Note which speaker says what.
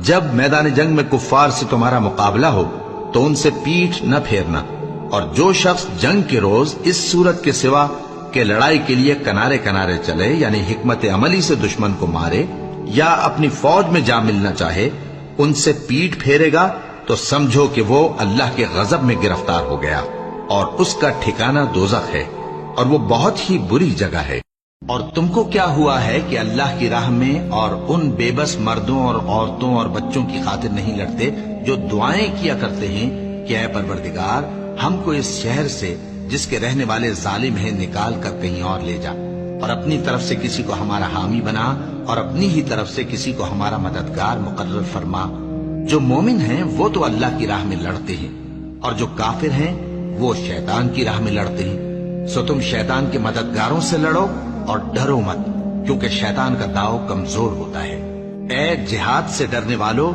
Speaker 1: جب میدان جنگ میں کفار سے تمہارا مقابلہ ہو تو ان سے پیٹھ نہ پھیرنا، اور جو شخص جنگ کے روز اس صورت کے سوا کہ لڑائی کے لیے کنارے کنارے چلے، یعنی حکمت عملی سے دشمن کو مارے یا اپنی فوج میں جا ملنا چاہے، ان سے پیٹھ پھیرے گا تو سمجھو کہ وہ اللہ کے غضب میں گرفتار ہو گیا، اور اس کا ٹھکانہ دوزخ ہے، اور وہ بہت ہی بری جگہ ہے۔ اور تم کو کیا ہوا ہے کہ اللہ کی راہ میں اور ان بے بس مردوں اور عورتوں اور بچوں کی خاطر نہیں لڑتے جو دعائیں کیا کرتے ہیں کہ اے پروردگار ہم کو اس شہر سے جس کے رہنے والے ظالم ہیں نکال کر کہیں اور لے جا، اور اپنی طرف سے کسی کو ہمارا حامی بنا، اور اپنی ہی طرف سے کسی کو ہمارا مددگار مقرر فرما۔ جو مومن ہیں وہ تو اللہ کی راہ میں لڑتے ہیں، اور جو کافر ہیں وہ شیطان کی راہ میں لڑتے ہیں، سو تم شیطان کے مددگاروں سے لڑو اور ڈرو مت، کیونکہ شیطان کا داؤ کمزور ہوتا ہے۔ اے جہاد سے ڈرنے والو،